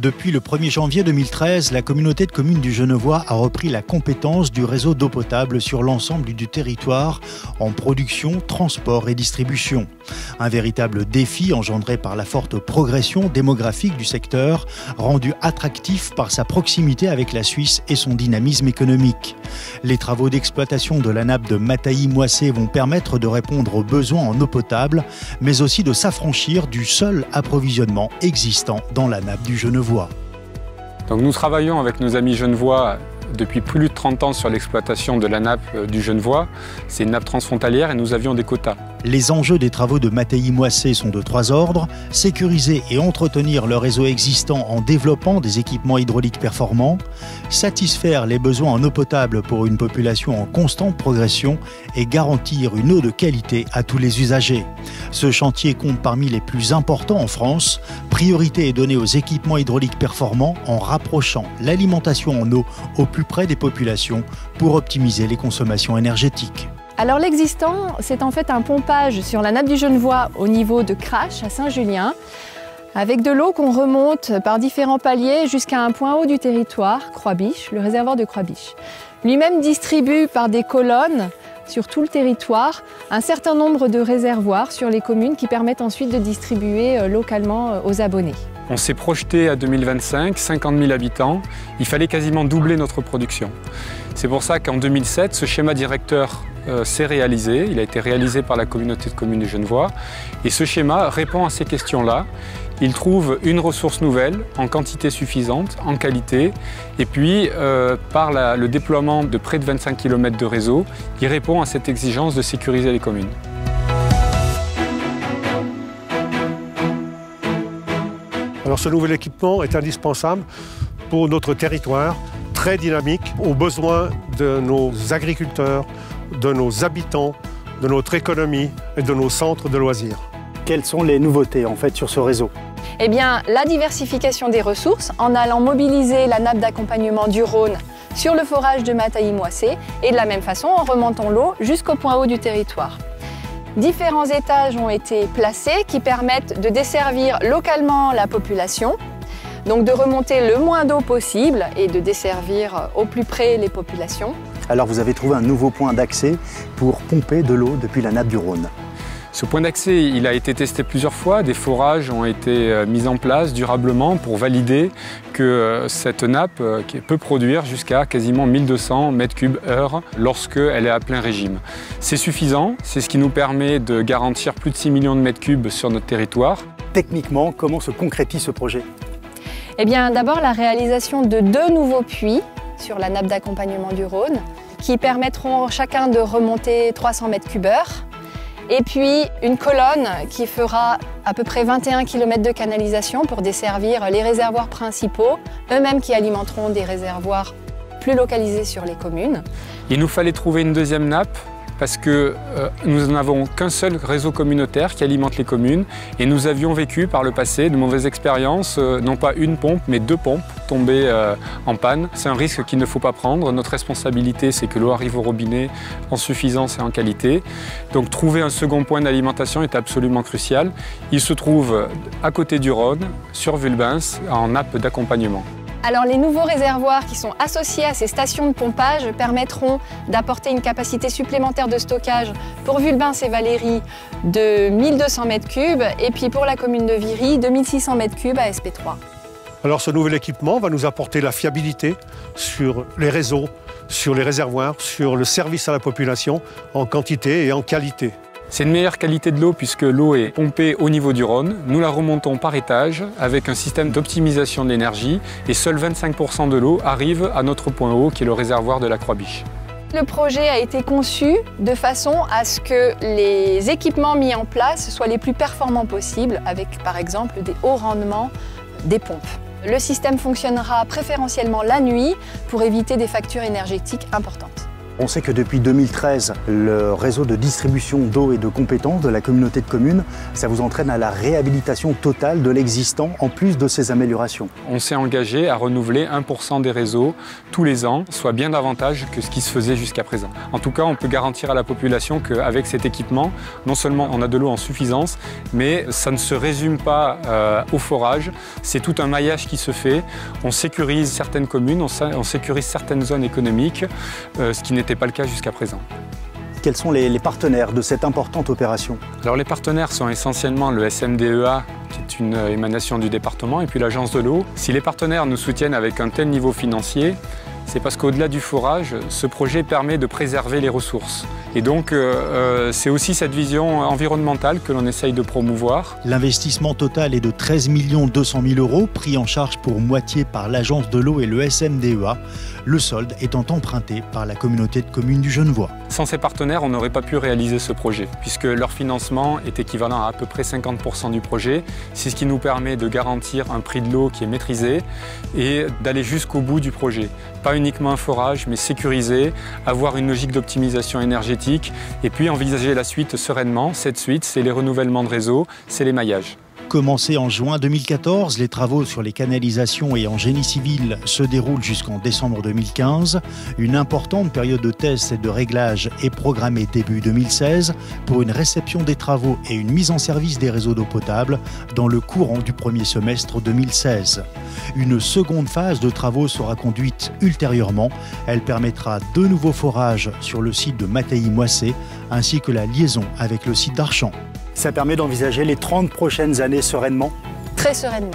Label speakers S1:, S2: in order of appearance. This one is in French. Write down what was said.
S1: Depuis le 1er janvier 2013, la communauté de communes du Genevois a repris la compétence du réseau d'eau potable sur l'ensemble du territoire en production, transport et distribution. Un véritable défi engendré par la forte progression démographique du secteur, rendu attractif par sa proximité avec la Suisse et son dynamisme économique. Les travaux d'exploitation de la nappe de Matailly-Moissé vont permettre de répondre aux besoins en eau potable, mais aussi de s'affranchir du seul approvisionnement existant dans la nappe du Genevois.
S2: Donc nous travaillons avec nos amis genevois depuis plus de 30 ans sur l'exploitation de la nappe du Genevois. C'est une nappe transfrontalière et nous avions des quotas.
S1: Les enjeux des travaux de Matailly-Moissé sont de 3 ordres: sécuriser et entretenir le réseau existant en développant des équipements hydrauliques performants, satisfaire les besoins en eau potable pour une population en constante progression et garantir une eau de qualité à tous les usagers. Ce chantier compte parmi les plus importants en France. Priorité est donnée aux équipements hydrauliques performants en rapprochant l'alimentation en eau au plus près des populations pour optimiser les consommations énergétiques.
S3: Alors l'existant, c'est en fait un pompage sur la nappe du Genevois au niveau de Crache à Saint-Julien, avec de l'eau qu'on remonte par différents paliers jusqu'à un point haut du territoire, Croix-Biche, le réservoir de Croix-Biche. Lui-même distribue par des colonnes sur tout le territoire un certain nombre de réservoirs sur les communes qui permettent ensuite de distribuer localement aux abonnés.
S2: On s'est projeté à 2025, 50 000 habitants, il fallait quasiment doubler notre production. C'est pour ça qu'en 2007, ce schéma directeur s'est réalisé, il a été réalisé par la communauté de communes du Genevois, et ce schéma répond à ces questions-là. Il trouve une ressource nouvelle, en quantité suffisante, en qualité, et puis par le déploiement de près de 25 km de réseau, il répond à cette exigence de sécuriser les communes.
S4: Alors ce nouvel équipement est indispensable pour notre territoire, très dynamique, aux besoins de nos agriculteurs, de nos habitants, de notre économie et de nos centres de loisirs.
S1: Quelles sont les nouveautés en fait sur ce réseau ?
S3: Eh bien, la diversification des ressources en allant mobiliser la nappe d'accompagnement du Rhône sur le forage de Matailly-Moissé et de la même façon en remontant l'eau jusqu'au point haut du territoire. Différents étages ont été placés qui permettent de desservir localement la population, donc de remonter le moins d'eau possible et de desservir au plus près les populations.
S1: Alors vous avez trouvé un nouveau point d'accès pour pomper de l'eau depuis la nappe du Rhône.
S2: Ce point d'accès, il a été testé plusieurs fois. Des forages ont été mis en place durablement pour valider que cette nappe peut produire jusqu'à quasiment 1200 m3/h lorsqu'elle est à plein régime. C'est suffisant, c'est ce qui nous permet de garantir plus de 6 millions de mètres cubes sur notre territoire.
S1: Techniquement, comment se concrétise ce projet ?
S3: Eh bien, d'abord la réalisation de 2 nouveaux puits sur la nappe d'accompagnement du Rhône qui permettront chacun de remonter 300 m3/h. Et puis une colonne qui fera à peu près 21 km de canalisation pour desservir les réservoirs principaux, eux-mêmes qui alimenteront des réservoirs plus localisés sur les communes.
S2: Il nous fallait trouver une deuxième nappe parce que nous n'avons qu'un seul réseau communautaire qui alimente les communes et nous avions vécu par le passé de mauvaises expériences, non pas une pompe mais 2 pompes tombées en panne. C'est un risque qu'il ne faut pas prendre. Notre responsabilité, c'est que l'eau arrive au robinet en suffisance et en qualité. Donc trouver un second point d'alimentation est absolument crucial. Il se trouve à côté du Rhône, sur Vulbens, en nappe d'accompagnement.
S3: Alors les nouveaux réservoirs qui sont associés à ces stations de pompage permettront d'apporter une capacité supplémentaire de stockage pour Vulbens et Valéry de 1200 m3 et puis pour la commune de Viry de 1600 m3 à SP3.
S4: Alors ce nouvel équipement va nous apporter la fiabilité sur les réseaux, sur les réservoirs, sur le service à la population en quantité et en qualité.
S2: C'est une meilleure qualité de l'eau puisque l'eau est pompée au niveau du Rhône. Nous la remontons par étage avec un système d'optimisation de l'énergie et seuls 25% de l'eau arrive à notre point haut qui est le réservoir de la Croix-Biche.
S3: Le projet a été conçu de façon à ce que les équipements mis en place soient les plus performants possibles avec par exemple des hauts rendements des pompes. Le système fonctionnera préférentiellement la nuit pour éviter des factures énergétiques importantes.
S1: On sait que depuis 2013, le réseau de distribution d'eau et de compétences de la communauté de communes, ça vous entraîne à la réhabilitation totale de l'existant en plus de ces améliorations.
S2: On s'est engagé à renouveler 1% des réseaux tous les ans, soit bien davantage que ce qui se faisait jusqu'à présent. En tout cas, on peut garantir à la population qu'avec cet équipement, non seulement on a de l'eau en suffisance, mais ça ne se résume pas au forage. C'est tout un maillage qui se fait. On sécurise certaines communes, on sécurise certaines zones économiques, ce qui n'était pas le cas jusqu'à présent.
S1: Quels sont les partenaires de cette importante opération?
S2: Alors les partenaires sont essentiellement le SMDEA, qui est une émanation du département, et puis l'Agence de l'eau. Si les partenaires nous soutiennent avec un tel niveau financier, c'est parce qu'au-delà du forage, ce projet permet de préserver les ressources. Et donc, c'est aussi cette vision environnementale que l'on essaye de promouvoir.
S1: L'investissement total est de 13 200 000 €, pris en charge pour moitié par l'Agence de l'eau et le SMDEA, le solde étant emprunté par la communauté de communes du Genevois.
S2: Sans ces partenaires, on n'aurait pas pu réaliser ce projet, puisque leur financement est équivalent à peu près 50% du projet. C'est ce qui nous permet de garantir un prix de l'eau qui est maîtrisé et d'aller jusqu'au bout du projet. Pas uniquement un forage, mais sécuriser, avoir une logique d'optimisation énergétique et puis envisager la suite sereinement. Cette suite, c'est les renouvellements de réseau, c'est les maillages.
S1: Commencés en juin 2014, les travaux sur les canalisations et en génie civil se déroulent jusqu'en décembre 2015. Une importante période de tests et de réglage est programmée début 2016 pour une réception des travaux et une mise en service des réseaux d'eau potable dans le courant du premier semestre 2016. Une seconde phase de travaux sera conduite ultérieurement. Elle permettra 2 nouveaux forages sur le site de Mattei-Moissé ainsi que la liaison avec le site d'Archamps. Ça permet d'envisager les 30 prochaines années sereinement?
S3: Très sereinement.